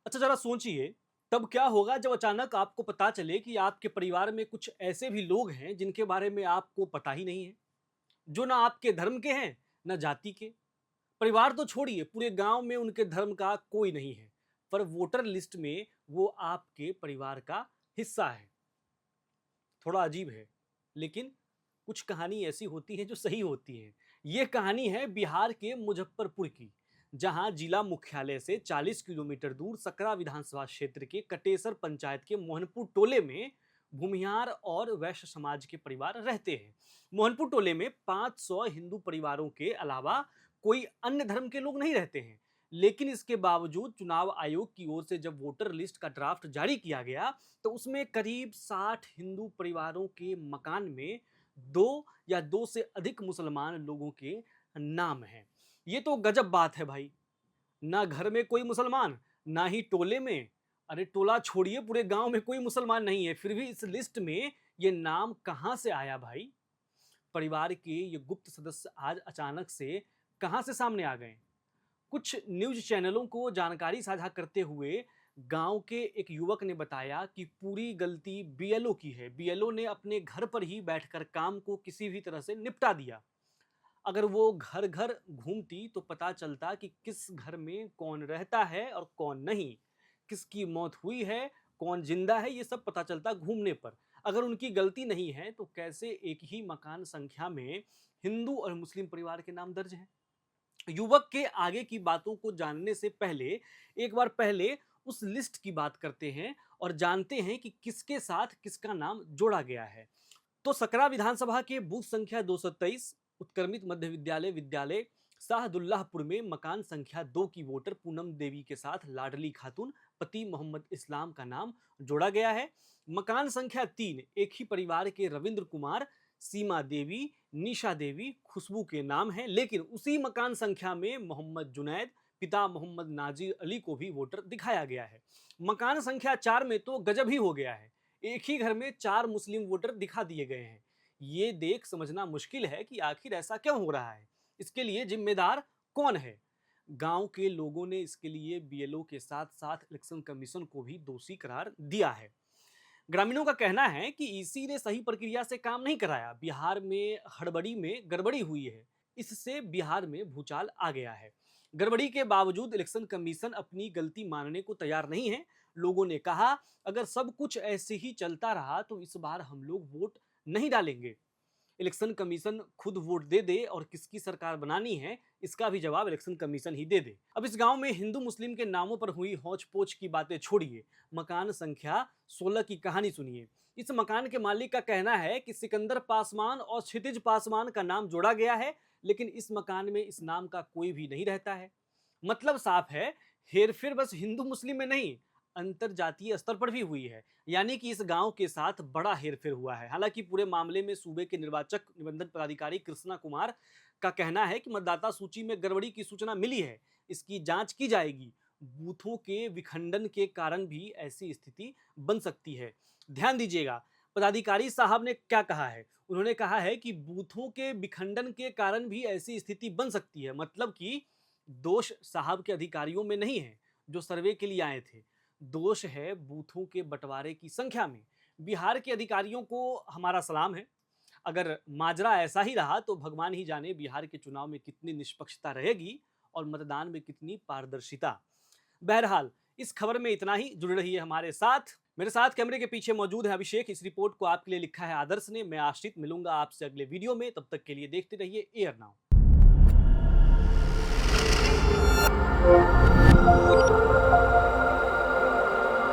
अच्छा जरा सोचिए, तब क्या होगा जब अचानक आपको पता चले कि आपके परिवार में कुछ ऐसे भी लोग हैं जिनके बारे में आपको पता ही नहीं है, जो ना आपके धर्म के हैं, ना जाति के। परिवार तो छोड़िए, पूरे गांव में उनके धर्म का कोई नहीं है, पर वोटर लिस्ट में वो आपके परिवार का हिस्सा है। थोड़ा अजीब है, लेकिन कुछ कहानी ऐसी होती है जो सही होती है। ये कहानी है बिहार के मुजफ्फरपुर की, जहां जिला मुख्यालय से 40 किलोमीटर दूर सकरा विधानसभा क्षेत्र के कटेसर पंचायत के मोहनपुर टोले में भूमिहार और वैश्य समाज के परिवार रहते हैं। मोहनपुर टोले में 500 हिंदू परिवारों के अलावा कोई अन्य धर्म के लोग नहीं रहते हैं। लेकिन इसके बावजूद चुनाव आयोग की ओर से जब वोटर लिस्ट का ड्राफ्ट जारी किया गया, तो उसमें करीब 60 हिंदू परिवारों के मकान में दो या दो से अधिक मुसलमान लोगों के नाम हैं। ये तो गजब बात है भाई। ना घर में कोई मुसलमान, ना ही टोले में। अरे टोला छोड़िए, पूरे गांव में कोई मुसलमान नहीं है, फिर भी इस लिस्ट में ये नाम कहां से आया भाई? परिवार के ये गुप्त सदस्य आज अचानक से कहां से सामने आ गए? कुछ न्यूज़ चैनलों को जानकारी साझा करते हुए गांव के एक युवक ने बताया कि पूरी गलती बीएलओ की है। बीएलओ ने अपने घर पर ही बैठकर काम को किसी भी तरह से निपटा दिया। अगर वो घर घर घूमती तो पता चलता कि किस घर में कौन रहता है और कौन नहीं, किसकी मौत हुई है, कौन जिंदा है, ये सब पता चलता घूमने पर। अगर उनकी गलती नहीं है तो कैसे एक ही मकान संख्या में हिंदू और मुस्लिम परिवार के नाम दर्ज हैं? युवक के आगे की बातों को जानने से पहले एक बार पहले उस लिस्ट की बात करते हैं और जानते हैं कि किसके साथ किसका नाम जोड़ा गया है। तो सकरा विधानसभा के बूथ संख्या 223 उत्क्रमित मध्य विद्यालय विद्यालय शाहदुल्लाहपुर में मकान संख्या 2 की वोटर पूनम देवी के साथ लाडली खातून पति मोहम्मद इस्लाम का नाम जोड़ा गया है। मकान संख्या 3 एक ही परिवार के रविंद्र कुमार, सीमा देवी, निशा देवी, खुशबू के नाम है, लेकिन उसी मकान संख्या में मोहम्मद जुनैद, पिता मोहम्मद नाजिर अली को भी वोटर दिखाया गया है। मकान संख्या 4 में तो गजब ही हो गया है। एक ही घर में 4 मुस्लिम वोटर दिखा दिए गए हैं। ये देख समझना मुश्किल है कि आखिर ऐसा क्यों हो रहा है। इसके लिए जिम्मेदार कौन है? गांव के लोगों ने इसके लिए बीएलओ के साथ साथ इलेक्शन कमीशन को भी दोषी करार दिया है। ग्रामीणों का कहना है कि ईसी ने सही प्रक्रिया से काम नहीं कराया। बिहार में हड़बड़ी में गड़बड़ी हुई है, इससे बिहार में भूचाल आ गया है। गड़बड़ी के बावजूद इलेक्शन कमीशन अपनी गलती मानने को तैयार नहीं है। लोगों ने कहा, अगर सब कुछ ऐसे ही चलता रहा तो इस बार हम लोग वोट नहीं डालेंगे। इलेक्शन कमीशन खुद वोट दे दे और किसकी सरकार बनानी है, इसका भी जवाब इलेक्शन कमीशन ही दे दे। अब इस गांव में हिंदू मुस्लिम के नामों पर हुई हौच पोच की बातें छोड़िए, मकान संख्या 16 की कहानी सुनिए। इस मकान के मालिक का कहना है कि सिकंदर पासवान और क्षितिज पासवान का नाम जोड़ा गया है, लेकिन इस मकान में इस नाम का कोई भी नहीं रहता है। मतलब साफ है, हेरफेर बस हिंदू मुस्लिम में नहीं, अंतर जातीय स्तर पर भी हुई है। यानी कि इस गांव के साथ बड़ा हेरफेर हुआ है। हालांकि पूरे मामले में सूबे के निर्वाचक निबंधन पदाधिकारी कृष्णा कुमार का कहना है कि मतदाता सूची में गड़बड़ी की सूचना मिली है, इसकी जांच की जाएगी। बूथों के विखंडन के कारण भी ऐसी स्थिति बन सकती है। ध्यान दीजिएगा, पदाधिकारी साहब ने क्या कहा है। उन्होंने कहा है कि बूथों के विखंडन के कारण भी ऐसी स्थिति बन सकती है। मतलब कि दोष साहब के अधिकारियों में नहीं है जो सर्वे के लिए आए थे, दोष है बूथों के बंटवारे की संख्या में। बिहार के अधिकारियों को हमारा सलाम है। अगर माजरा ऐसा ही रहा तो भगवान ही जाने बिहार के चुनाव में कितनी निष्पक्षता रहेगी और मतदान में कितनी पारदर्शिता। बहरहाल, इस खबर में इतना ही। जुड़ रही है हमारे साथ। मेरे साथ कैमरे के पीछे मौजूद है अभिषेक। इस रिपोर्ट को आपके लिए लिखा है आदर्श ने। मैं आश्रित, मिलूंगा आपसे अगले वीडियो में। तब तक के लिए देखते रहिए एयर नाउ।